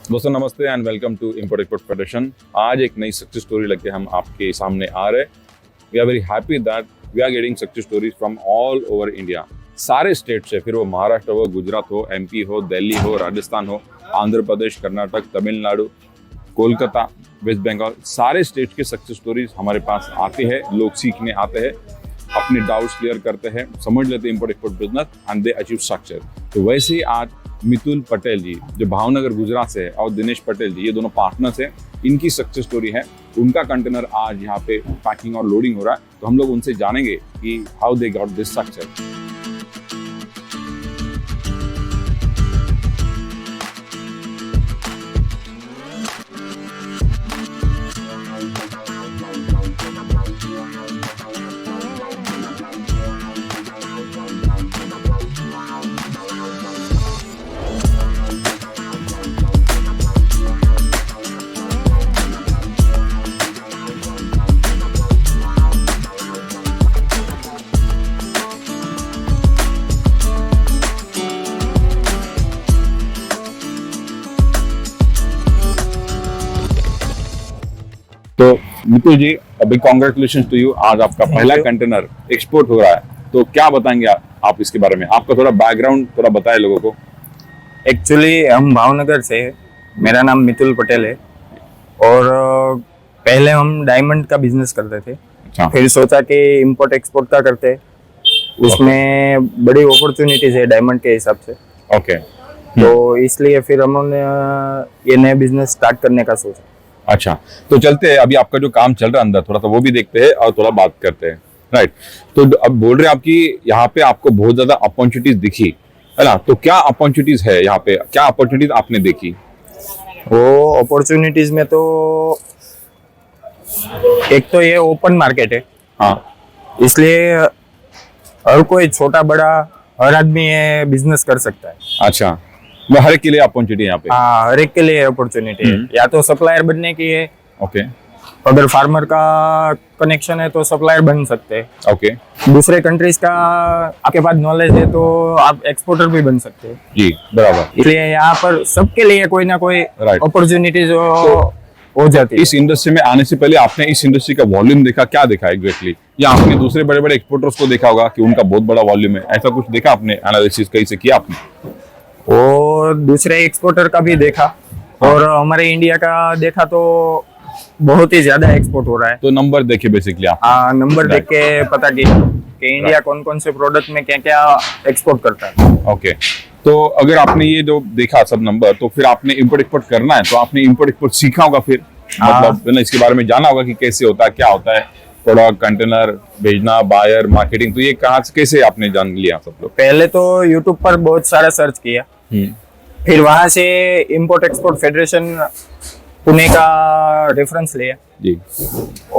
दोस्तों नमस्ते and welcome to import export federation. आज एक नई सक्सेस स्टोरी लेके हम आपके सामने आ रहे हैं। We are very happy that we are getting success stories from all over India. सारे स्टेट से, फिर वो महाराष्ट्र हो, गुजरात हो, एमपी हो, दिल्ली हो, राजस्थान हो, आंध्र प्रदेश, कर्नाटक, तमिलनाडु, कोलकाता, वेस्ट बंगाल, सारे स्टेट के सक्सेस स्टोरीज हमारे पास आते हैं। लोग सीखने आते हैं, अपने डाउट्स क्लियर करते हैं, समझ लेते हैं import export business and they achieve success. तो वैसे ही आज मितुल पटेल जी जो भावनगर गुजरात से है और दिनेश पटेल जी, ये दोनों पार्टनर्स हैं, इनकी सक्सेस स्टोरी है। उनका कंटेनर आज यहाँ पे पैकिंग और लोडिंग हो रहा है, तो हम लोग उनसे जानेंगे कि how they got this success. तो मितुल जी, अभी कॉन्ग्रेचुलेशन टू यू, आज आपका पहला कंटेनर एक्सपोर्ट हो रहा है। तो क्या बताएंगे आप इसके बारे में? आपका थोड़ा बैकग्राउंड थोड़ा बताए लोगों को। एक्चुअली हम भावनगर से हैं। मेरा नाम मितुल पटेल है और पहले हम डायमंड का बिजनेस करते थे। अच्छा। फिर सोचा कि इंपोर्ट एक्सपोर्ट का करते हैं, उसमें बड़ी अपॉर्चुनिटीज है डायमंड के हिसाब से। ओके। तो इसलिए फिर हमने ये नया बिजनेस स्टार्ट करने का सोचा। अच्छा, तो चलते हैं, अभी आपका जो काम चल रहा है अंदर थोड़ा सा वो भी देखते हैं और थोड़ा बात करते हैं। राइट, तो अब बोल रहे हैं आपकी यहाँ पे आपको बहुत ज्यादा अपॉर्चुनिटीज दिखी है ना? तो क्या अपॉर्चुनिटीज है यहाँ पे, क्या अपॉर्चुनिटीज आपने देखी? वो अपॉर्चुनिटीज में तो एक तो ये ओपन मार्केट है। हाँ, इसलिए हर कोई छोटा बड़ा हर आदमी ये बिजनेस कर सकता है। अच्छा, वो हर एक के लिए अपॉर्चुनिटी यहाँ पे। हाँ, हर एक के लिए अपॉर्चुनिटी है। या तो सप्लायर बनने की है, ओके अगर फार्मर का कनेक्शन है तो सप्लायर बन सकते हैं। ओके दूसरे कंट्रीज का आपके पास नॉलेज है तो आप एक्सपोर्टर भी बन सकते हैं। जी, बराबर। इसलिए यहाँ पर सबके लिए कोई ना कोई Right. अपॉर्चुनिटीज हो जाती है। इस इंडस्ट्री में आने से पहले आपने इस इंडस्ट्री का वॉल्यूम देखा, क्या देखा एग्जैक्टली? या आपने दूसरे बड़े बड़े एक्सपोर्टर्स को देखा होगा कि उनका बहुत बड़ा वॉल्यूम है, ऐसा कुछ देखा आपने? एनालिसिस कहीं से किया आपने? और दूसरे एक्सपोर्टर का भी देखा और हमारे इंडिया का देखा तो बहुत ही ज्यादा एक्सपोर्ट हो रहा है। तो नंबर देखे बेसिकली आप? हाँ, नंबर देख के पता कि इंडिया कौन कौन से प्रोडक्ट में क्या क्या एक्सपोर्ट करता है। ओके, तो अगर आपने ये जो देखा सब नंबर, तो फिर आपने इंपोर्ट एक्सपोर्ट करना है, तो आपने इंपोर्ट एक्सपोर्ट सीखा होगा फिर, मतलब इसके बारे में जाना होगा कि कैसे होता है, क्या होता है, प्रोडक्ट कंटेनर भेजना, बायर, मार्केटिंग। तो ये कहाँ से कैसे आपने जान लिया सब लोग? पहले तो यूट्यूब पर बहुत सारा सर्च किया, फिर वहां से इंपोर्ट एक्सपोर्ट फेडरेशन पुणे का रेफरेंस लिया जी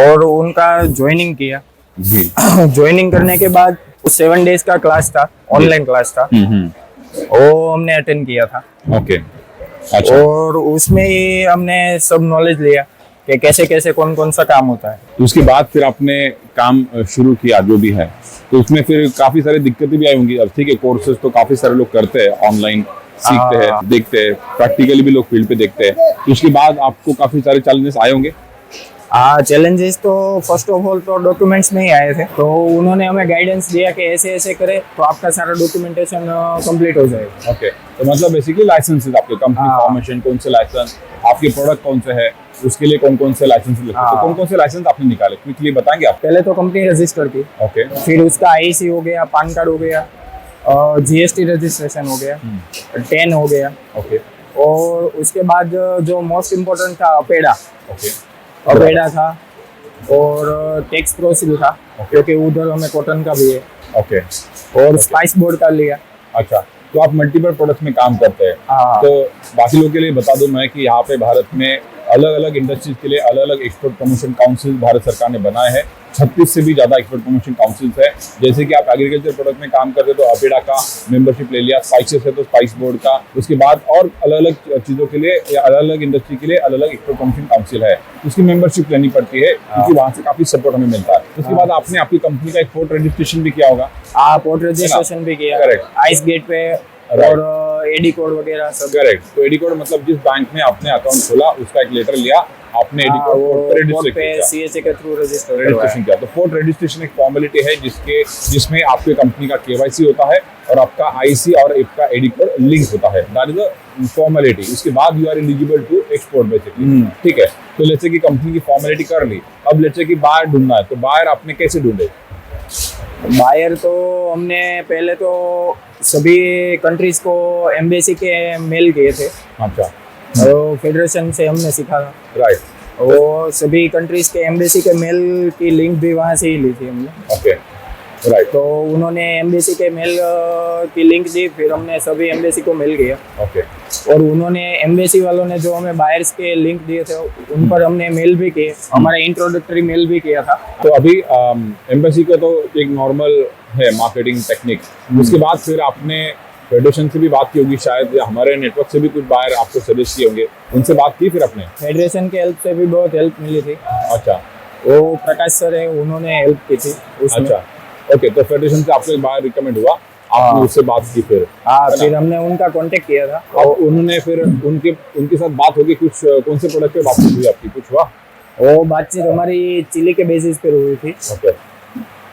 और उनका ज्वाइनिंग किया। जी। ज्वाइनिंग करने के बाद 7 डेज का क्लास था, ऑनलाइन क्लास था, वो हमने अटेंड किया था। ओके, अच्छा। और उसमें ही हमने सब नॉलेज लिया कि कैसे कैसे कौन कौन सा काम होता है। तो उसके बाद फिर आपने काम शुरू किया जो भी है, तो उसमें फिर काफी सारी दिक्कतें भी आई होंगी। अब ठीक है, कोर्सेज तो काफी सारे लोग करते हैं, ऑनलाइन सीखते हैं, देखते हैं, प्रैक्टिकली भी लोग फील्ड पे देखते हैं। तो उसके बाद आपको काफी सारे चैलेंजेस आए होंगे। चैलेंजेस तो फर्स्ट ऑफ ऑल तो डॉक्यूमेंट्स में ही आए थे, तो उन्होंने हमें गाइडेंस दिया कि ऐसे ऐसे करे तो आपका सारा डॉक्यूमेंटेशन कंप्लीट हो जाएगा। ओके, तो मतलब बेसिकली लाइसेंसेस, आपके कंपनी फॉर्मेशन, कौन से लाइसेंस, आपके प्रोडक्ट कौन से है, उसके लिए कौन कौन से लाइसेंस लगते हैं, तो कौन कौन से लाइसेंस आपने निकाले, क्विकली बताएंगे आप? पहले तो कंपनी रजिस्टर की, ओके, फिर उसका आईसी हो गया, पान कार्ड हो गया, जीएसटी रजिस्ट्रेशन हो गया, 10 हो गया। ओके, और उसके बाद जो मोस्ट इम्पोर्टेंट था अपेडा, ओके, अपेडा था और टैक्स प्रोसील था, क्योंकि उधर हमें कॉटन का भी है। ओके, और स्पाइस बोर्ड का लिया। अच्छा, तो आप मल्टीपल प्रोडक्ट्स में काम करते हैं। हाँ। तो बाकी लोगों के लिए बता दूं मैं कि यहाँ पे भारत में अलग अलग इंडस्ट्रीज के लिए अलग अलग एक्सपोर्ट प्रमोशन काउंसिल भारत सरकार ने बनाए हैं। 36 से भी ज्यादा एक्सपोर्ट प्रमोशन काउंसिल्स है। जैसे कि आप एग्रीकल्चर प्रोडक्ट में काम करते तो अपेडा का मेंबरशिप ले लिया, स्पाइसेस है तो स्पाइस बोर्ड का, उसके बाद और अलग अलग चीजों के लिए या अलग अलग इंडस्ट्री के लिए अलग अलग एक्सपोर्ट प्रमोशन काउंसिल है, उसकी मेंबरशिप लेनी पड़ती है क्योंकि वहां से काफी सपोर्ट हमें मिलता है। उसके बाद आपने आपकी कंपनी का एक पोर्ट रजिस्ट्रेशन भी किया होगा? पोर्ट रजिस्ट्रेशन भी किया, Correct. आइस गेट पे Right. और एडी कोड वगैरह सब। करेक्ट। तो एडी कोड मतलब जिस बैंक में आपने अकाउंट खोला उसका एक लेटर लिया, आपने एडी हाँ, कोड वो पर बोर्ड पे रजिस्टर CHA के थ्रू रजिस्टर रजिस्ट्रेशन किया। तो फोर्ट रजिस्ट्रेशन एक फॉर्मेलिटी है जिसमें आपके कंपनी का केवाईसी होता है और आपका आईसी और आपका एडी कोड लिंक होता है। That is a formality. उसके बाद you are eligible to export basically. ठीक है। तो लेट्स से कि कंपनी की फॉर्मेलिटी कर ली, अब लेट्स से कि बायर ढूंढना है, तो बायर आपने कैसे ढूंढे? बायर तो हमने पहले तो सभी कंट्रीज को एम्बेसी के मेल किए थे, अच्छा, और फेडरेशन से हमने सीखा था। राइट। वो सभी कंट्रीज के एम्बेसी के मेल की लिंक भी वहाँ से ही ली थी हमने। Okay, right. तो उन्होंने एम्बेसी के मेल की लिंक दी, फिर हमने सभी एम्बेसी को मेल किया। ओके। और उन्होंने एम्बेसी वालों ने जो हमें बायर्स के लिंक दिए थे उन पर हमने मेल भी किए, हमारा इंट्रोडक्टरी मेल भी किया था। तो अभी एम्बेसी का तो एक नॉर्मल है मार्केटिंग टेक्निक। उसके बाद फिर आपने फेडरेशन से भी बात की होगी शायद, या हमारे नेटवर्क से भी कुछ बायर आपको सजेस्ट किए होंगे, उनसे बात की फिर आपने? फेडरेशन के हेल्प से भी बहुत हेल्प मिली थी। अच्छा, वो प्रकाश सर है, उन्होंने हेल्प की थी उसमें। अच्छा, ओके। तो फेडरेशन से आपको एक बायर रिकमेंड हुआ, आपने उससे बात की फिर? हाँ, फिर हमने उनका कांटेक्ट किया था। और उन्होंने फिर उनके साथ बात होगी, कुछ कौन से प्रोडक्ट पे बातचीत हुई आपकी, कुछ हुआ? वो बातचीत हमारी चिली के बेसिस पर हुई थी। ओके।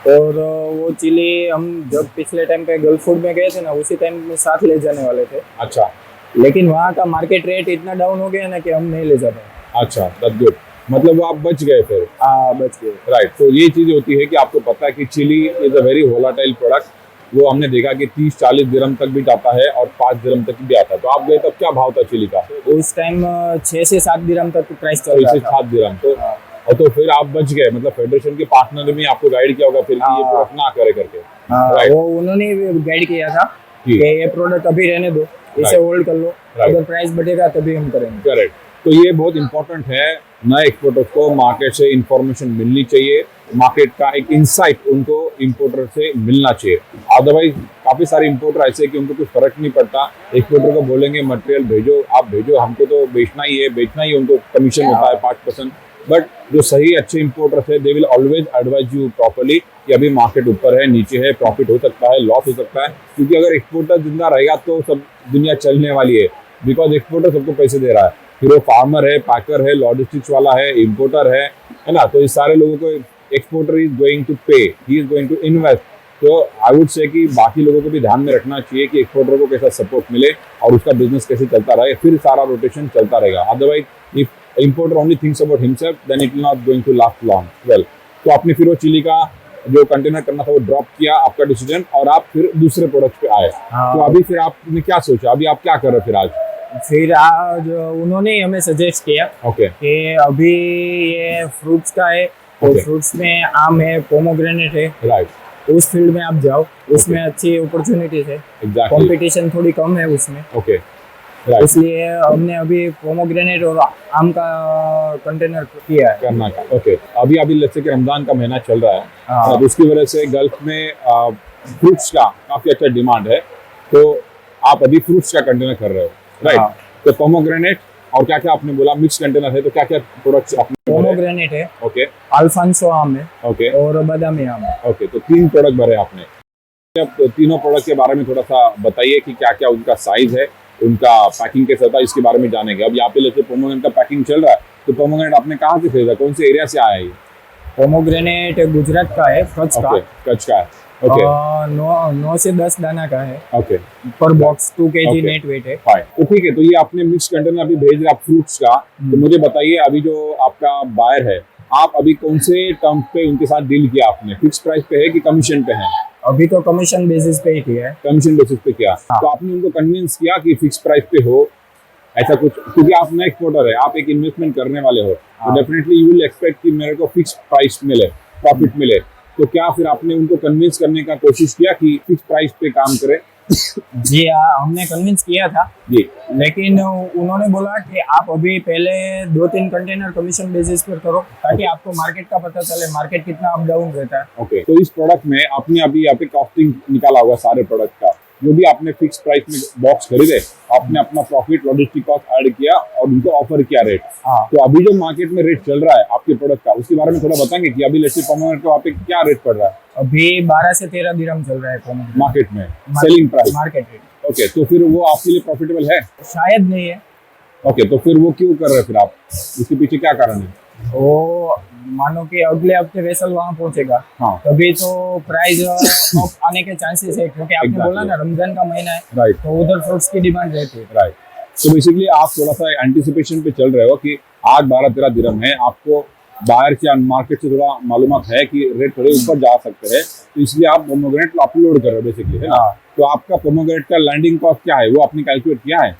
और वो चिली हम जब पिछले टाइम पे गल्फ फूड में गए थे ना, उसी टाइम में साथ ले जाने वाले थे। अच्छा, लेकिन वहाँ का मार्केट रेट इतना डाउन हो गया ना कि हम नहीं ले जा पाए। अच्छा, दैट्स गुड। मतलब वो आप बच गए फिर? हाँ, बच गए। राइट। तो ये चीज होती है कि आपको पता है कि chilli is a very volatile product. वो हमने देखा कि 30-40 दिरहम तक भी जाता है और 5 दिरहम तक भी आता है। तो आप गए तब क्या भाव था चिली का? उस टाइम 6 से 7 दिरहम तक प्राइस चल 6 रहा से था। 7 दिरहम। तो और तो फिर आप बच गए, मतलब फेडरेशन के पार्टनर ने भी आपको गाइड किया होगा फिर कि ये प्रोडक्ट ना करे करके। हाँ, Right. वो उन्होंने गाइड किया था जी। कि ये प्रोडक्ट अभी रहने दो, इसे Right. होल्ड कर लो, Right. अगर प्राइस बढ़ेगा तभी हम करेंगे। करेक्ट। तो ये बहुत इंपॉर्टेंट है, नए एक्सपोर्टर को मार्केट से इंफॉर्मेशन मिलनी चाहिए, मार्केट का एक इंसाइट उनको इंपोर्टर से मिलना चाहिए। अदरवाइज काफी सारे इंपोर्टर ऐसे कि उनको कुछ फर्क नहीं पड़ता, एक्सपोर्टर को बोलेंगे मटेरियल भेजो, आप भेजो, हमको तो बेचना ही है, उनको कमीशन होता है 5%। बट जो सही अच्छे इंपोर्टर्स है, they will always advise you properly कि अभी मार्केट ऊपर है, नीचे है, प्रॉफिट हो सकता है, लॉस हो सकता है। क्योंकि अगर एक्सपोर्टर जिंदा रहेगा तो सब दुनिया चलने वाली है, बिकॉज एक्सपोर्टर सबको पैसे दे रहा है। फिर वो फार्मर है, पैकर है, लॉजिस्टिक्स वाला है, इंपोर्टर है ना। तो इस सारे लोगों को exporter is going to pay, he is going to invest. तो आई वुड से कि बाकी लोगों को भी ध्यान में रखना चाहिए कि एक्सपोर्टर को कैसा सपोर्ट मिले और उसका बिजनेस कैसे चलता रहे, फिर सारा रोटेशन चलता रहेगा। Otherwise if importer only thinks about himself, then it will not going to last long. Well, तो आपने फिर वो चिली का जो कंटेनर करना था वो ड्रॉप किया, आपका डिसीजन, और आप फिर दूसरे प्रोडक्ट पे आए। हाँ। तो अभी फिर आपने क्या सोचा, अभी आप क्या कर रहे हो फिर आज? फिर आज उन्होंने हमें सजेस्ट किया ओके, कि अभी ये फ्रूट्स का है, तो Okay. फ्रूट्स में आम है, पोमोग्रेनेट है, राइट, उस फील्ड में आप जाओ, उसमें अच्छी अपॉर्चुनिटीज है, एग्जैक्टली, कंपटीशन थोड़ी कम है उसमें। ओके, राइट, इसलिए हमने अभी पोमोग्रेनेट और आम का कंटेनर किया है। करना का। ओके, अभी लेट्स से कि रमजान का महीना चल रहा है, हाँ। तो उसकी वजह से गल्फ में फ्रूट्स का काफी अच्छा डिमांड है, तो आप अभी फ्रूट्स का कंटेनर कर रहे हो, राइट? हाँ। तो पोमोग्रेनेट और क्या क्या आपने बोला, मिक्स कंटेनर है, तो क्या क्या प्रोडक्ट्स आपने? पोमोग्रेनेट है, ओके, अल्फांसो आम है, ओके, और बादामी आम है। ओके। तो 3 प्रोडक्ट भरे आपने। अब तीनों प्रोडक्ट के बारे में थोड़ा सा बताइए कि क्या क्या उनका साइज है, उनका पैकिंग कैसा था, इसके बारे में जानेंगे। अब यहाँ पे लेते पोमोग्रेनेट का पैकिंग चल रहा है, तो पोमोग्रेनेट आपने कहाँ से खरीदा, कौन से एरिया से आया है ये? पोमोग्रेनेट गुजरात का है, कच्छ का। ओके, कच्छ का है। ओके, 9 से 10 दाना का है, ओके, पर box 2 kg Okay. Net weight है। फाइन। तो ठीक है, तो ये आपने मिक्स कंटेनर अभी भेज रहे आप फ्रूट्स का, तो मुझे बताइए अभी जो आपका बायर है, आप अभी कौन से टर्म पे उनके साथ डील किया आपने? फिक्स प्राइस पे है कि कमीशन पे है? अभी तो कमीशन बेसिस पे ही किया है। कमीशन बेसिस पे किया। तो आपने उनको कन्विंस किया कि फिक्स प्राइस पे हो, ऐसा कुछ? क्योंकि आप नए एक्सपोर्टर है, आप एक इन्वेस्टमेंट करने वाले हो, तो डेफिनेटली यू विल एक्सपेक्ट कि मेरे को फिक्स प्राइस मिले, प्रॉफिट मिले। तो क्या फिर आपने उनको कन्विंस करने का कोशिश किया कि फिक्स प्राइस पे काम करें? जी हाँ, हमने कन्विंस किया था, जी, लेकिन उन्होंने बोला कि आप अभी पहले 2-3 कंटेनर कमीशन बेसिस पर करो, ताकि आपको मार्केट का पता चले, मार्केट कितना अप डाउन रहता है। ओके। तो इस प्रोडक्ट में आपने अभी यहाँ पे कॉस्टिंग निकाला होगा सारे प्रोडक्ट का, जो भी आपने फिक्स प्राइस में बॉक्स खरीदे, आपने अपना प्रॉफिट, लॉजिस्टिक कॉस्ट ऐड किया और उनको ऑफर किया रेट। हाँ। तो अभी जो मार्केट में रेट चल रहा है आपके प्रोडक्ट का, उसके बारे में थोड़ा बताएंगे कि अभी लेट्स से पोमोग्रेनेट का वहाँ पे क्या रेट पड़ रहा है अभी 12 से 13 दिरहम चल रहा है पोमोग्रेनेट मार्केट में, selling price? Market rate. Okay, तो फिर वो आपके लिए प्रॉफिटेबल है? शायद नहीं है। ओके, तो फिर वो क्यों कर रहे हैं फिर आप? इसके पीछे क्या कारण है? वो मानो कि अगले हफ्ते वेसल वहां पहुंचेगा, हाँ, तभी तो प्राइस अप आने के चांसेस है, क्योंकि आपने Exactly. बोला ना रमजान का महीना है, राइट तो उधर फ्रूट्स की डिमांड रहती है। राइट। तो बेसिकली आप थोड़ा सा एंटिसिपेशन पे चल रहे हो कि आज 12-13 दिरहम है, आपको बाहर से मार्केट से थोड़ा मालूमात है कि रेट थोड़े ऊपर जा सकते हैं, तो इसलिए आप पोमोग्रेनेट अपलोड कर रहे हो बेसिकली, है ना? हाँ। तो आपका पोमोग्रेनेट का लैंडिंग कॉस्ट क्या है, वो आपने कैलकुलेट किया है?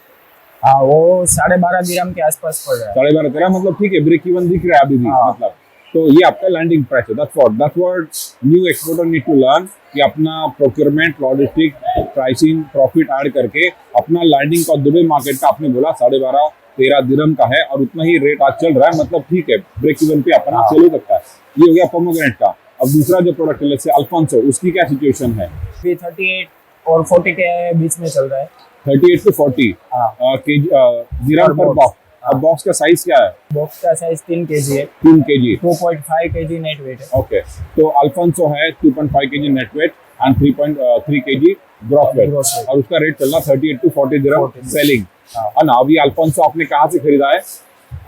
हाँ, वो 12.5 दिरहम के आसपास पड़ रहा है। 12.5-13 मतलब ठीक है, ब्रेक इवन दिख रहा है अभी भी, हाँ। मतलब तो ये आपका लैंडिंग प्राइस है। That's what new exporter need to learn कि अपना procurement, logistic, pricing, profit add करके अपना लैंडिंग कॉस्ट दुबई मार्केट का आपने बोला 12.5-13 दिरहम का है, और उतना ही रेट आज चल रहा है, मतलब ठीक है, ब्रेक इवन पे अपना सेल हो सकता है। ये हो गया पोमोग्रेनेट का। अब दूसरा जो प्रोडक्ट है जैसे अल्फांसो, उसकी क्या सिचुएशन है? अभी 38 और 40 के बीच में चल रहा है। 38 to 40 हाँ। दिरहम पर box. बॉक्स। अब बॉक्स का साइज क्या है? बॉक्स का साइज 3 kg है, 3 kg। 2.5 kg नेट वेट है। ओके, तो अल्फांसो है 2.5 kg net weight and 3.3 kg gross weight, Gross weight. और उसका रेट चल रहा 38 to 40 दिरहम 40 सेलिंग। हाँ। और ना अभी अल्फांसो आपने कहाँ से खरीदा है?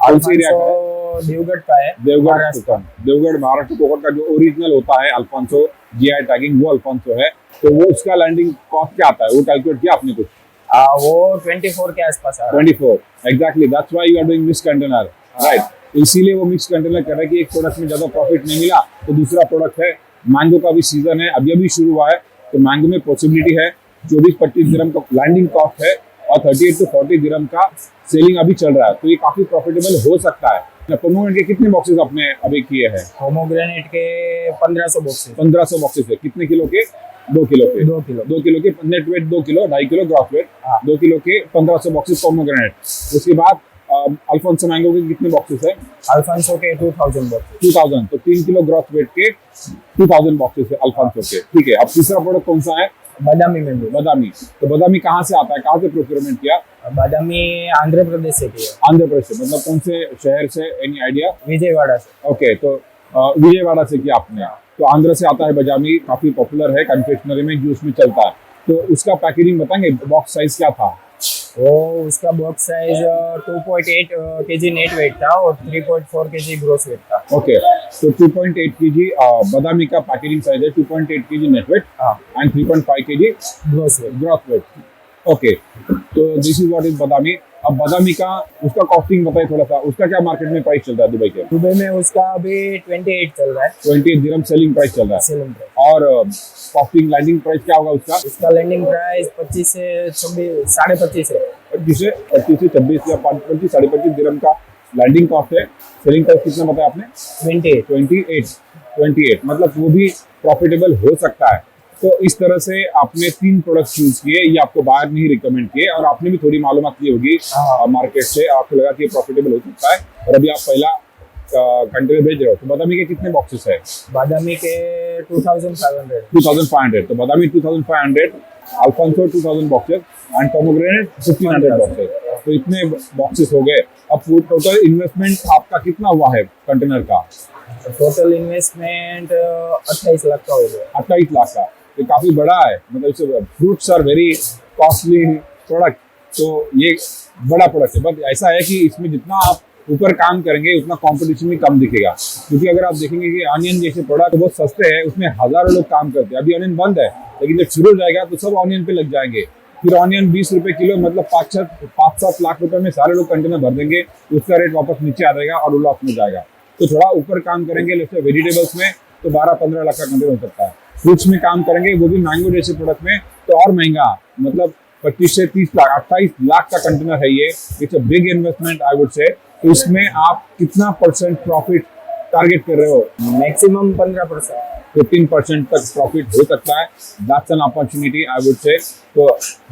कौन सी एरिया का है? अल्फांसो देवगढ़ का है, देवगढ़ महाराष्ट्र। कोकण। देवगढ़ महाराष्ट्र कोकण का जो ओरिजिनल होता है अल्फांसो, जीआई टैगिंग, वो अल्फांसो है। तो वो उसका लैंडिंग कॉस्ट क्या आता है, वो कैलकुलेट किया आपने कुछ? वो 24 के आसपास आ रहा है। 24 exactly, that's why you are doing mix container, right? इसीलिए वो मिक्स कंटेनर कर रहा है कि एक प्रोडक्ट में ज्यादा प्रॉफिट नहीं मिला, तो दूसरा प्रोडक्ट है। मैंगो का भी सीजन है, अभी अभी शुरू हुआ है, तो मैंगो में पॉसिबिलिटी है 24-25 दिरहम का लैंडिंग कॉस्ट है, और 38 to 40 दिरहम का सेलिंग अभी चल रहा है, तो ये काफी प्रॉफिटेबल हो सकता है। पोमोग्रेनेट के कितने बॉक्सेस आपने अभी किए हैं? पोमोग्रेनेट के 1500 बॉक्सेस। 1500 बॉक्सेस है। कितने किलो के? 2 किलो के। 2 किलो। 2 किलो के net weight 2 kilo, 2.5 kilo gross weight, हाँ। 2 किलो के 1500 बॉक्सेस पोमोग्रेनेट। उसके बाद अल्फांसो मैंगो के कितने बॉक्सेस है? अल्फांसो के 2000 बॉक्सेस। 2000, तो 3 किलो ग्रॉस वेट के 2000 बॉक्सेस है अल्फांसो के, ठीक है। अब तीसरा प्रोडक्ट कौन सा है? बादामी मैंगो। बादामी। तो बादामी कहाँ से आता है, कहाँ से प्रोक्योरमेंट किया? बादामी आंध्र प्रदेश से किया, आंध्र प्रदेश से, मतलब कौन से शहर से, एनी आइडिया? विजयवाड़ा से। ओके, तो विजयवाड़ा से किया आपने। तो आंध्र से आता है बादामी, काफी पॉपुलर है, कन्फेक्शनरी में, जूस में चलता है। तो उसका पैकेजिंग बताएंगे, बॉक्स साइज क्या था? वो उसका box size 2.8 kg net weight था और 3.4 kg ग्रोस वेट था। ओके, तो 2.8 kg बादामी का पैकेजिंग साइज है, 2.8 kg नेट वेट हाँ, and 3.5 kg gross weight. Gross weight. Okay, तो this is what is Badami. अब बादामी का उसका कॉस्टिंग बताइए थोड़ा सा, उसका क्या मार्केट में प्राइस चल रहा है दुबई के? दुबई में उसका अभी 28 चल रहा है 28 दिरहम सेलिंग प्राइस चल रहा है, सेलिंग प्राइस। और कॉस्टिंग लैंडिंग प्राइस क्या होगा उसका? उसका लैंडिंग प्राइस 25 से 26, 25.5 है। 25 से 26 या 25, 25.5 दिरहम का लैंडिंग कॉस्ट है। सेलिंग प्राइस कितना बताया आपने? 28। 28, मतलब वो भी प्रॉफिटेबल हो सकता है। तो इस तरह से आपने 3 प्रोडक्ट चूज किए, ये आपको बाहर नहीं रिकमेंड किए, और आपने भी थोड़ी मालूमात ली होगी हाँ। मार्केट से, आपको लगा कि ये प्रॉफिटेबल हो सकता है, और अभी आप पहला कंटेनर भेज रहे हो। तो बादामी के कितने बॉक्सेस है? बादामी के 2500। 2500, तो Badami 2500, Alphonso 2000 boxes and pomegranate 1500 boxes. तो इतने बॉक्सेस हो गए। अब टोटल इन्वेस्टमेंट आपका कितना हुआ है कंटेनर का? टोटल इन्वेस्टमेंट 28 लाख का हो गया। 28 लाख का, ये काफी बड़ा है, मतलब fruits are very costly product, तो ये बड़ा प्रोडक्ट है। बट ऐसा है कि इसमें जितना आप ऊपर काम करेंगे उतना कंपटीशन भी कम दिखेगा, क्योंकि अगर आप देखेंगे कि ऑनियन जैसे प्रोडक्ट बहुत सस्ते हैं, उसमें हजारों लोग काम करते हैं। अभी ऑनियन बंद है, लेकिन जब शुरू हो जाएगा तो सब ऑनियन पे लग जाएंगे। फिर ऑनियन 20 रुपए किलो, मतलब 5-7 लाख रुपए में सारे लोग कंटेनर भर देंगे, उसका रेट वापस नीचे आ जाएगा और लॉस में जाएगा। तो थोड़ा ऊपर काम करेंगे, जैसे वेजिटेबल्स में तो 12-15 लाख का कंटेनर हो सकता है। फ्रूट्स में काम करेंगे, वो भी मैंगो जैसे प्रोडक्ट में, तो और महंगा, मतलब 25 से 30 लाख, 28 लाख का कंटेनर है ये। It's a big investment I would say. तो इसमें आप कितना % प्रॉफिट टारगेट कर रहे हो? मैक्सिमम 15%। 15% तक प्रॉफिट हो सकता है। That's an opportunity I would say. तो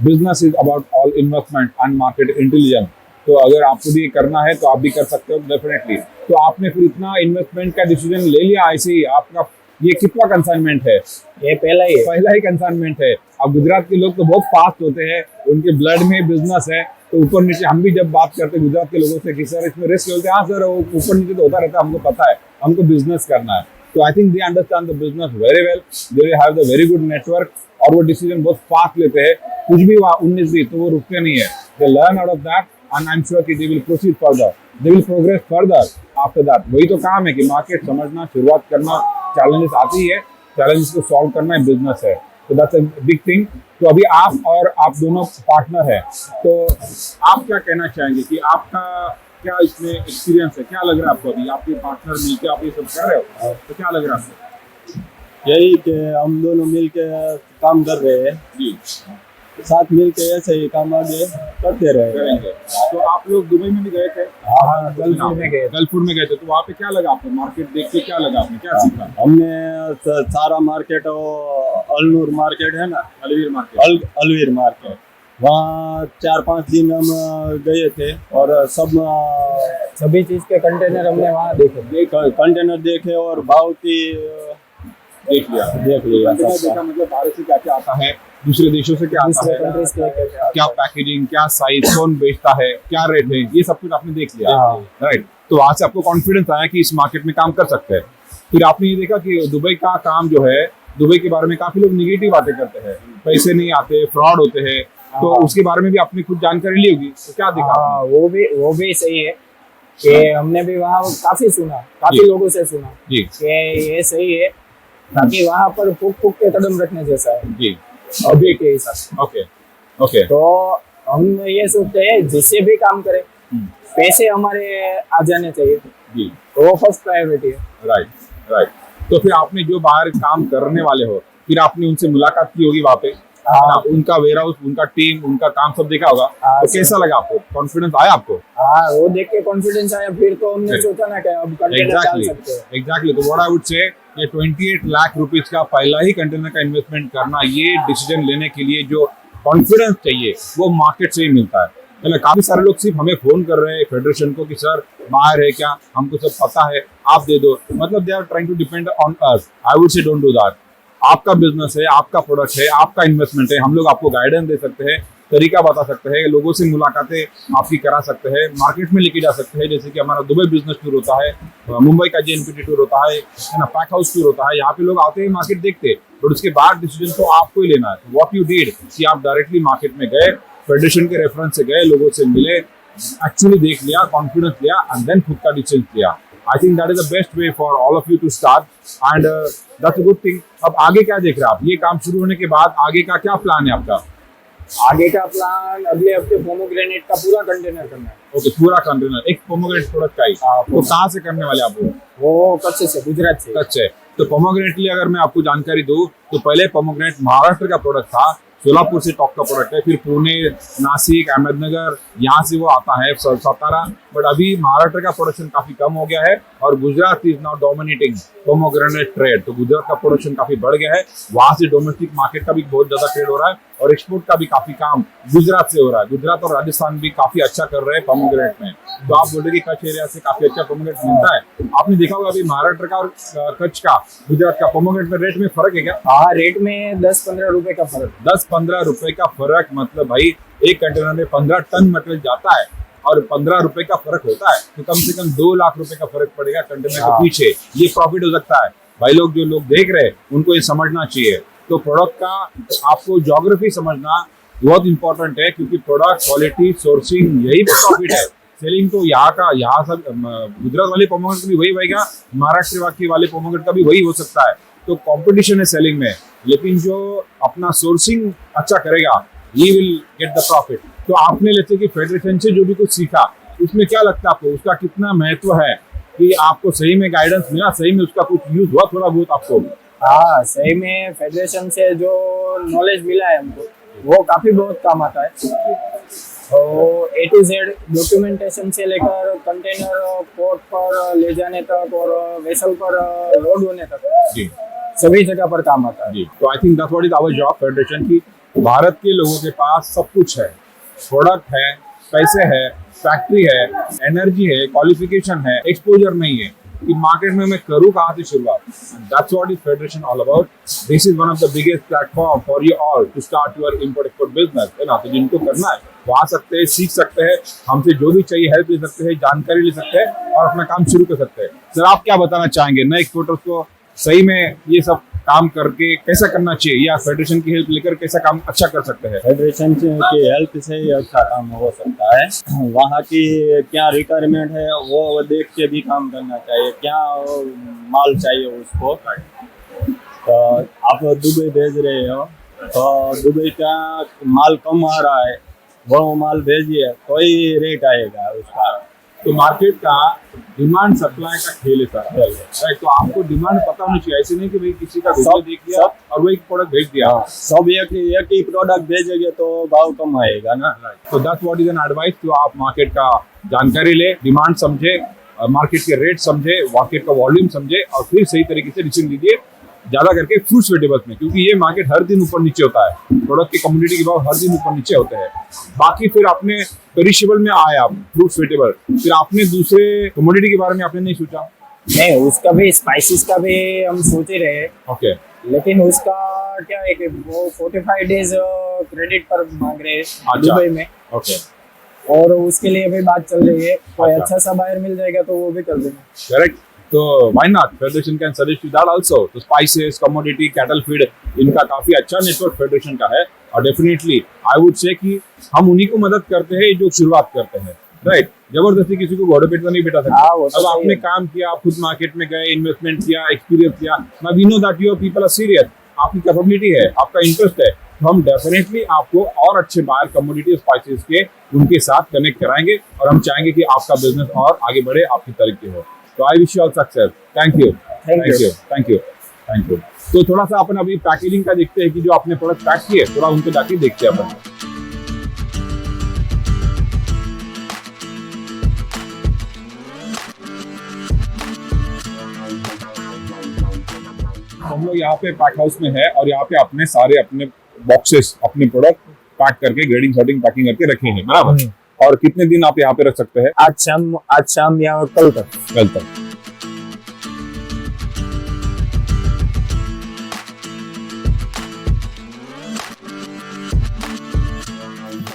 business is about all investment and market intelligence. तो अगर आपको भी करना है तो आप भी कर सकते हो डेफिनेटली। तो आपने फिर इतना इन्वेस्टमेंट का डिसीजन ले लिया ऐसे ही? आपका ये कितना कंसाइनमेंट है? ये पहला ही कंसाइनमेंट है। अब गुजरात के लोग तो बहुत फास्ट होते हैं, उनके ब्लड में बिजनेस है, तो ऊपर नीचे हम भी जब बात करते गुजरात के लोगों से कि सर इसमें रिस्क होते हैं, हाँ सर वो ऊपर नीचे तो होता रहता है, हमको पता है, हमको बिजनेस करना है। तो I think they understand the business very well, they have the very good network, और वो डिसीजन बहुत फास्ट लेते हैं। कुछ भी हुआ 19-20 तो वो रुकते नहीं है, they learn out of that and I am sure कि they will proceed further, they will progress further after that. वही तो काम है कि मार्केट समझना, शुरुआत करना, चैलेंजेस आती है, चैलेंजेस को सॉल्व करना ही बिजनेस है। तो दैट्स अ बिग थिंग। तो अभी आप और आप दोनों पार्टनर हैं, तो आप क्या कहना चाहेंगे कि आपका क्या इसमें एक्सपीरियंस है, क्या लग रहा है आपको? अभी आपके पार्टनर मिलकर आप ये सब कर रहे हो, तो क्या लग रहा है आपको? यही कि हम दोनों मिल के काम कर रहे हैं, जी, साथ मिल के ऐसे ही काम आगे करते रहे। करेंगे। तो आप लोग दुबई में भी गए थे? हाँ, गल्फपुर में गए। गल्फपुर में गए थे, तो वहाँ पे क्या लगा आपको? मार्केट देख के क्या लगा आपने, क्या सीखा? हमने सारा मार्केट, अलनूर मार्केट है ना, अलवीर मार्केट, अलवीर मार्केट, वहाँ 4-5 दिन हम गए थे और सभी चीज के कंटेनर हमने वहाँ देखे। कंटेनर देखे और भाव की देख लिया। सबका। देखा मतलब भारत से क्या क्या आता है, दूसरे देशों से क्या आता दूसरे है, कंट्रीज के क्या पैकेजिंग, क्या साइज, कौन बेचता है, क्या रेट है, ये सब कुछ आपने देख लिया, हाँ। राइट? तो वहां से आपको कॉन्फिडेंस आया कि इस मार्केट में काम कर सकते हैं। फिर आपने ये देखा कि दुबई का काम जो है, दुबई के बारे में काफी लोग निगेटिव बातें करते हैं, पैसे नहीं आते, फ्रॉड होते हैं, तो हाँ। उसके बारे में भी आपने कुछ जानकारी ली होगी, तो क्या देखा आपने? हाँ, वो भी सही है कि हमने भी वहाँ काफी सुना, काफी जी। लोगों से सुना जी कि ये सही है, ताकि वहाँ पर फूक फूक के कदम रखने जैसा है जी, अभी के हिसाब से। ओके ओके, तो हम ये सोचते हैं जिससे भी काम करें, पैसे हमारे आ जाने चाहिए, जी, तो वो फर्स्ट प्रायोरिटी है। Right right. तो फिर आपने जो बाहर काम करने वाले हो, फिर आपने उनसे मुलाकात की होगी वहाँ पे, हाँ। उनका वेयर हाउस, उनका टीम, उनका काम सब देखा होगा, हाँ, तो कैसा लगा आपको? कॉन्फिडेंस आया आपको? हाँ, वो देख के कॉन्फिडेंस आया, फिर तो हमने सोचा ना कि अब कंटेनर डाल सकते हैं। एग्जैक्टली। तो व्हाट आई वुड से, ये 28 लाख रुपीस का पहला ही कंटेनर का इन्वेस्टमेंट करना, ये डिसीजन लेने के लिए जो कॉन्फिडेंस चाहिए वो मार्केट से ही मिलता है। मतलब काफी सारे लोग सिर्फ हमें फोन कर रहे हैं फेडरेशन को कि सर बाहर है क्या, हमको सब पता है, आप दे दो, मतलब they are trying to depend on us. I would say don't do that. आपका बिजनेस है, आपका प्रोडक्ट है, आपका इन्वेस्टमेंट है, हम लोग आपको गाइडेंस दे सकते हैं, तरीका बता सकते हैं, लोगों से मुलाकातें आपकी करा सकते हैं, मार्केट में लेके जा सकते हैं। जैसे कि हमारा दुबई बिजनेस टूर होता है, मुंबई का JNPT टूर होता है ना, पैक हाउस टूर होता है, यहाँ पे लोग आते हैं, मार्केट देखते हैं, और उसके बाद डिसीजन तो आपको ही लेना है। व्हाट यू डिड कि आप डायरेक्टली मार्केट में गए, फेडरेशन के रेफरेंस से गए, लोगों से मिले, एक्चुअली देख लिया, कॉन्फिडेंस लिया, एंड देन खुद का डिसीजन लिया। I think that is the best way for all of you to start, and that's a good thing. अब आगे क्या देख रहे हैं आप? ये काम शुरू होने के बाद आगे का क्या प्लान है आपका? आगे का प्लान अगले हफ्ते पोमोग्रेनेट का पूरा कंटेनर करना है। ओके, पूरा कंटेनर एक पोमोग्रेनेट प्रोडक्ट का ही। हाँ, तो कहाँ से करने वाले आप? वो कच्छ से, गुजरात से। कच्छ है। तो पोमोग्रेनेट के लिए अगर मैं आपको जानकारी दूं, तो पहले पोमोग्रेनेट महाराष्ट्र का प्रोडक्ट था, सोलापुर से टॉप का प्रोडक्ट है, फिर पुणे, नासिक, अहमदनगर, यहाँ से वो आता है सातारा, बट अभी महाराष्ट्र का प्रोडक्शन काफी कम हो गया है, और Gujarat is now dominating pomegranate trade. तो गुजरात का प्रोडक्शन काफी बढ़ गया है, वहां से डोमेस्टिक मार्केट का भी बहुत ज्यादा ट्रेड हो रहा है, और एक्सपोर्ट का भी काफी काम गुजरात से हो रहा है। गुजरात और राजस्थान भी काफी अच्छा कर रहे हैं पोमोग्रेनेट में। तो आप बोल रहे कि कच्छ एरिया से काफी अच्छा पोमोग्रेनेट मिलता है। आपने देखा होगा अभी महाराष्ट्र का और कच्छ का, गुजरात का पोमोग्रेनेट में रेट में फर्क है क्या? हाँ, रेट में 10-15 रुपए का फर्क। 10-15 रुपए का फर्क, मतलब भाई एक कंटेनर में 15 टन मटेरियल जाता है, और 15 रुपए का फर्क होता है, तो कम से कम 2 लाख रुपए का फर्क पड़ेगा कंटेनर के पीछे। ये प्रॉफिट हो सकता है भाई। लोग जो लोग देख रहे हैं उनको ये समझना चाहिए। तो प्रोडक्ट का आपको ज्योग्राफी समझना बहुत इंपॉर्टेंट है, क्योंकि प्रोडक्ट क्वालिटी, सोर्सिंग, यही प्रॉफिट है। सेलिंग तो यहाँ सब गुजरात वाले पोमोग्रेनेट का भी वही बनेगा, महाराष्ट्र वाले पोमोग्रेनेट का भी वही हो सकता है। तो कंपटीशन है सेलिंग में, लेकिन जो अपना सोर्सिंग अच्छा करेगा, he will get the profit. तो आपने लेते कि फेडरेशन से जो भी कुछ सीखा, उसमें क्या लगता है आपको, उसका कितना महत्व है कि आपको सही में गाइडेंस मिला, सही में उसका कुछ यूज हुआ थोड़ा बहुत आपको? हाँ, सही में फेडरेशन से जो नॉलेज मिला है हमको, वो काफी बहुत काम आता है। तो A to Z डॉक्यूमेंटेशन से लेकर कंटेनर पोर्ट पर ले जाने तक और वेसल पर लोड होने तक, जी, सभी जगह पर काम आता है। जी। तो I think that's what is our job federation की। भारत के लोगों के पास सब कुछ है, प्रोडक्ट है, पैसे है, फैक्ट्री है, एनर्जी है, क्वालिफिकेशन है, एक्सपोजर नहीं है कि मार्केट में मैं करूँ कहाँ से शुरुआत। That's what is federation all about. This is one of the biggest platform for you all to start your import export business, है ना। तो जिनको करना है वो आ सकते हैं, सीख सकते हैं, हमसे जो भी चाहिए हेल्प ले सकते हैं, जानकारी ले सकते हैं, और अपना काम शुरू कर सकते हैं। सर, आप क्या बताना चाहेंगे नए एक्सपोर्टर्स को सही में ये सब काम करके कैसा करना चाहिए, या फेडरेशन की हेल्प लेकर कैसा काम अच्छा कर सकते हैं? फेडरेशन की हेल्प से ही अच्छा काम हो सकता है। वहाँ की क्या रिक्वायरमेंट है वो देख के भी काम करना चाहिए, क्या माल चाहिए उसको। तो आप दुबई भेज रहे हो तो दुबई का माल कम आ रहा है, वो माल भेजिए कोई रेट आएगा उसका। तो मार्केट का डिमांड सप्लाई का खेल है सारा, राइट? तो आपको डिमांड पता होनी चाहिए, ऐसे नहीं कि भाई किसी का वीडियो देख लिया और वही प्रोडक्ट भेज दिया। सब एक ही प्रोडक्ट भेजेंगे तो भाव कम आएगा ना। तो that's what is an advice. तो आप मार्केट का जानकारी ले, डिमांड समझे, मार्केट के रेट समझे, मार्केट का वॉल्यूम समझे, और फिर सही तरीके से डिसीजन लीजिए, ज्यादा करके फ्रूट्स वेजिटेबल्स में, क्योंकि ये मार्केट हर दिन ऊपर नीचे होता है। प्रोडक्ट की कम्युनिटी के भाव हर दिन ऊपर नीचे होते हैं। बाकी फिर आपने पेरिशेबल में आए, आप फ्रूट्स वेजिटेबल, फिर आपने दूसरे कमोडिटी के बारे में आपने नहीं सोचा? नहीं, उसका भी स्पाइसेस का भी हम सोच ही रहे हैं। ओके, लेकिन उसका क्या है कि वो 45 डेज क्रेडिट पर मांग रहे हैं अच्छा। दुबई में, ओके, और उसके लिए भी बात चल रही है। कोई अच्छा। अच्छा सा बायर मिल जाएगा तो वो भी कर देंगे। करेक्ट। तो why not, federation can suggest you that also. तो स्पाइसेस, कमोडिटी, कैटल फीड, इनका काफी अच्छा नेटवर्क फेडरेशन का है, और डेफिनेटली आई वुड से कि हम उन्हीं को मदद करते हैं जो शुरुआत करते हैं, राइट? जबरदस्ती किसी को घोड़े पेट पर नहीं बिठा हाँ, वो सकते। तो अब सही आपने है। काम किया, आप खुद मार्केट में गए, इन्वेस्टमेंट किया, एक्सपीरियंस किया, now we know that your people are serious, आपकी कैपेबिलिटी है, आपका इंटरेस्ट है, तो हम डेफिनेटली आपको और अच्छे बायर कमोडिटी स्पाइसेस के उनके साथ कनेक्ट कराएंगे, और हम चाहेंगे कि आपका बिजनेस और आगे बढ़े, आपकी तरक्की हो। तो I wish you all success. Thank you, thank you, thank you, thank you. तो थोड़ा सा अपन अभी पैकेजिंग का देखते हैं कि जो आपने प्रोडक्ट पैक किए, थोड़ा उनको जाके देखते हैं अपन। हम लोग यहाँ पे पैक हाउस में है, और यहाँ पे अपने सारे अपने बॉक्सेस, अपने प्रोडक्ट पैक करके ग्रेडिंग, सॉर्टिंग, पैकिंग करके रखे हैं, बराबर? और कितने दिन आप यहाँ पे रख सकते हैं? आज शाम या कल तक। कल तक।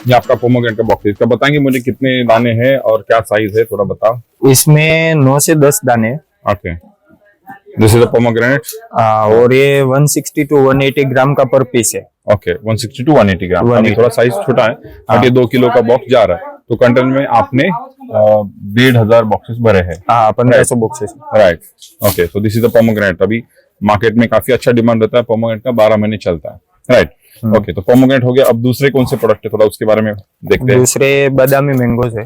ये आपका पोमोग्रेनेट का बॉक्स है, इसका बताएंगे मुझे कितने दाने हैं और क्या साइज है, थोड़ा बताओ। इसमें 9 से 10 दाने हैं। Okay, this is a pomegranate. और ये 160 to 180 ग्राम का पर पीस है। ओके, 160 to 180 ग्राम। 180 अभी थोड़ा साइज छोटा है, बट ये 2 किलो का बॉक्स जा रहा है। तो कंटेनर में आपने 1,500 बॉक्सेस भरे हैं। हाँ, 1500 boxes. Right, okay. So this is the pomegranate. अभी मार्केट में काफी अच्छा डिमांड रहता है पोमोग्रेनेट का, 12 महीने चलता है, राइट? ओके, तो पोमोग्रेनेट हो गया। अब दूसरे कौन से प्रोडक्ट है, थोड़ा उसके बारे में देखते हैं। दूसरे बादामी मैंगोज है।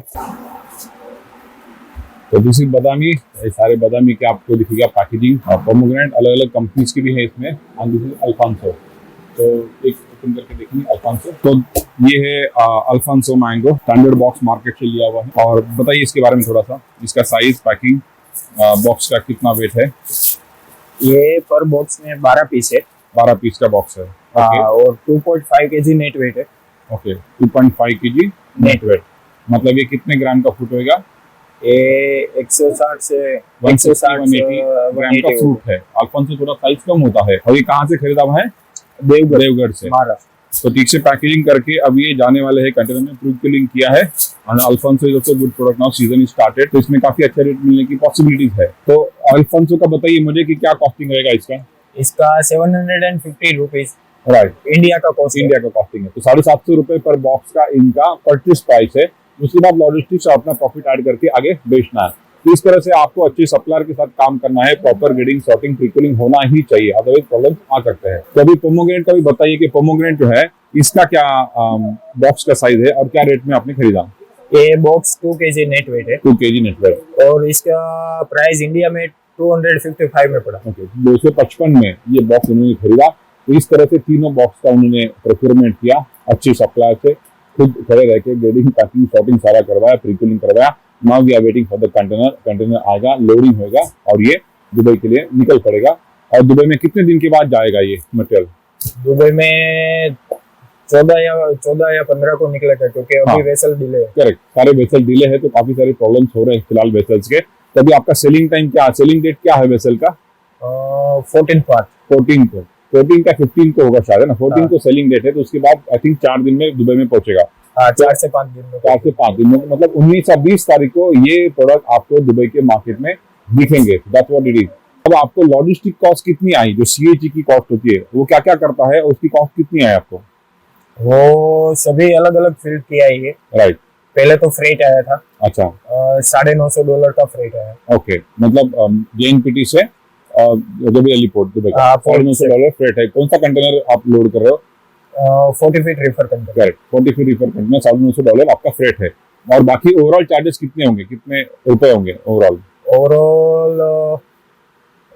तो दूसरी बादामी, ये सारे बादामी के आपको दिखेगा पैकेजिंग, और पोमोग्रेनेट अलग अलग कंपनीज की भी है इसमें। And this is Alphonso. तो एक ओपन करके देखेंगे अल्फांसो। तो ये है Alphonso mango, standard box market से लिया हुआ है। और बताइए इसके बारे में थोड़ा सा, इसका साइज, पैकिंग, बॉक्स का कितना वेट है? ये पर बॉक्स में 12 पीस है। 12 पीस का बॉक्स है। और 2.5 kg नेट वेट है। Okay, 2.5 kg net weight. मतलब ये कितने ग्राम का फ्रूट होगा? ये 160 से 180 ग्राम का फ्रूट है। अल्फांसो थोड़ा साइज कम होता है। और ये कहाँ से खरीदा हुआ है? देवगढ़ से। महाराष्ट्र। तो ठीक से पैकेजिंग करके अब ये जाने वाले हैं कंटेनर में, प्रूफ लिंक किया है। और Alphonso is also good product, now season is started, तो इसमें काफी अच्छा रेट मिलने की पॉसिबिलिटीज है। तो अल्फांसो का बताइए मुझे कि क्या कॉस्टिंग रहेगा इसका? इसका 750 रुपीज राइट, इंडिया का कॉस्ट। इंडिया का कॉस्टिंग है। तो 750 रुपए पर बॉक्स का इनका परचेस प्राइस है। उसके बाद लॉजिस्टिक्स और अपना प्रॉफिट ऐड करके आगे बेचना है। तो इस तरह से आपको अच्छे सप्लायर के साथ काम करना है। प्रॉपर ग्रेडिंग, सॉर्टिंग, प्रीकूलिंग होना ही चाहिए, अदरवाइज प्रॉब्लम आ सकते हैं। तो अभी पोमोग्रेनेट का भी बताइए कि पोमोग्रेनेट जो है इसका क्या बॉक्स का साइज है और क्या रेट में आपने खरीदा? ये बॉक्स 2 kg नेट वेट है। 2 kg नेट वेट। और इसका प्राइस इंडिया में 255 में पड़ा। ओके, 255 में ये बॉक्स उन्होंने खरीदा। तो इस तरह से तीनों बॉक्स का उन्होंने प्रोक्योरमेंट किया, अच्छी सप्लायर से खुद खड़े रह के ग्रेडिंग, पैकिंग, सॉर्टिंग सारा करवाया, प्रीकूलिंग करवाया। Now we are waiting for the container. Container आएगा, लोडिंग होगा और ये दुबई के लिए निकल पड़ेगा। और दुबई में कितने दिन के बाद जाएगा ये मटेरियल? दुबई में 14 या 15 को निकलेगा, क्योंकि अभी हाँ। वेसल डिले है। करेक्ट, सारे वेसल डिले है, तो काफी सारे प्रॉब्लम्स हो रहे हैं फिलहाल वेसल्स के। तो अभी आपका सेलिंग टाइम क्या, सेलिंग डेट क्या है वेसल का? 14 मार्च। 14 को, 14 का 15 को होगा शायद, है ना? 14 हाँ। को सेलिंग डेट है। तो उसके बाद आई थिंक 4 दिन में दुबई में पहुंचेगा। 4 से 5 दिन में। 4 से 5 दिन में, मतलब 19 या 20 तारीख को ये प्रोडक्ट आपको दुबई के मार्केट में दिखेंगे। That's what it is. अब अब आपको लॉजिस्टिक कॉस्ट कितनी आई, जो सीएजी की कॉस्ट होती है वो क्या क्या करता है, उसकी कॉस्ट कितनी आई आपको? वो सभी अलग अलग फील्ड की आई है। राइट। पहले तो फ्रेट आया था, अच्छा, $950 का फ्रेट आया। ओके, मतलब जेएनपीटी से दुबई एयरपोर्ट दुबई का हाँ, पोर्ट से। $950 फ्रेट है। कौन सा कंटेनर आप लोड कर रहे हो? 40 feet refer container. Correct, 40 feet refer container, $950 आपका फ्रेट है। और बाकी ओवरऑल चार्जेस कितने होंगे, कितने रुपए होंगे ओवरऑल? ओवरऑल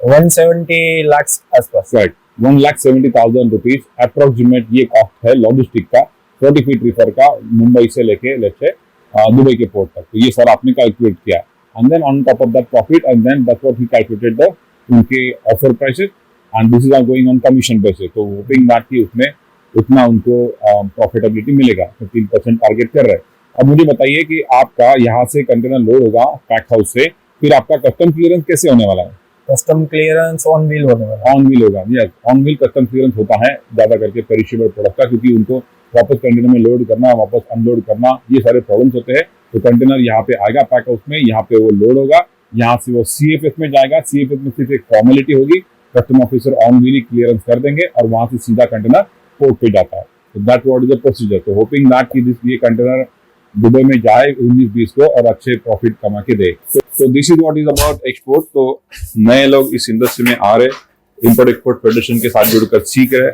170 लाख आसपास। राइट, 1,70,000 रुपीज अप्रोक्सीमेट ये कॉस्ट है लॉजिस्टिक का, 40 फीट रिफर का, मुंबई से लेके लेट्स से दुबई के पोर्ट तक। तो ये सर आपने कैलकुलेट किया, and then on top of that profit, and then that's what he calculated the उनके offer prices, and this is are going on commission basis. तो होपिंग दैट कि उसमें उतना उनको प्रॉफिटेबिलिटी मिलेगा, 15% टारगेट कर रहे हैं। अब मुझे बताइए कि आपका यहाँ से कंटेनर लोड होगा पैक हाउस से, फिर आपका कस्टम क्लियरेंस कैसे होने वाला है? कस्टम क्लियरेंस ऑन व्हील होने वाला है। ऑन व्हील होगा, yes, on wheel custom clearance होता है ज्यादा करके पेरिशेबल प्रोडक्ट का, क्योंकि उनको वापस कंटेनर में लोड करना, वापस अनलोड करना, ये सारे प्रॉब्लम्स होते हैं। तो कंटेनर यहाँ पे आएगा पैक हाउस में, यहाँ पे वो लोड होगा, यहाँ से वो सीएफएस में जाएगा, सीएफएस में सिर्फ एक फॉर्मेलिटी होगी, custom officer on wheel clearance कर देंगे और वहां से सीधा कंटेनर पोर्ट पे जाता है। तो that what is the procedure. तो होपिंग दैट कि ये कंटेनर दुबई में जाए 19-20 को और अच्छे प्रॉफिट कमा के दे। तो this is what is about export. तो नए लोग इस इंडस्ट्री में आ रहे, इंपोर्ट एक्सपोर्ट फेडरेशन के साथ जुड़कर सीख रहे,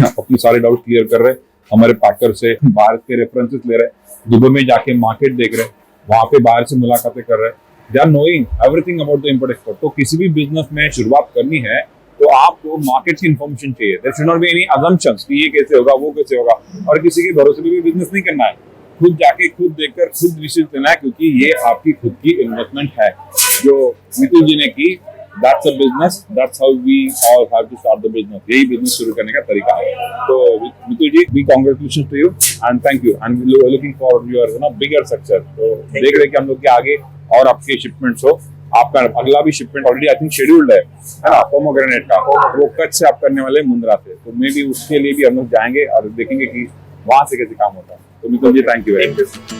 अपने सारे डाउट क्लियर कर रहे, हमारे पैकर से बाहर के रेफरेंसेस ले रहे, दुबई में जाके मार्केट देख रहे, वहां पे बाहर से मुलाकातें कर रहे, they are knowing everything about the import export. तो किसी भी बिजनेस में शुरुआत करनी है तो आपको मार्केट की इन्फॉर्मेशन चाहिए। There should not be any assumptions कि ये कैसे होगा, वो कैसे होगा, और किसी के भरोसे पे भी बिजनेस नहीं करना है। खुद जाके खुद देखकर खुद डिसीजन लेना है, क्योंकि ये आपकी खुद की इन्वेस्टमेंट है जो मितुल जी ने की। That's a business, that's how we all have to start the business. यही बिजनेस शुरू करने का तरीका है। तो Mitul ji, be congratulations to you and thank you, and looking for your bigger success. तो देख रहे कि हम लोग के आगे और आपके शिपमेंट्स हो। आपका अगला भी shipment already I think scheduled है ना, पोमोग्रेनेट का, वो कच्छ से आप करने वाले मुंद्रा से। तो मे बी उसके लिए भी हम लोग जाएंगे और देखेंगे कि वहां से कैसे काम होता है। तो मितुल जी, थैंक यू वेरी मच।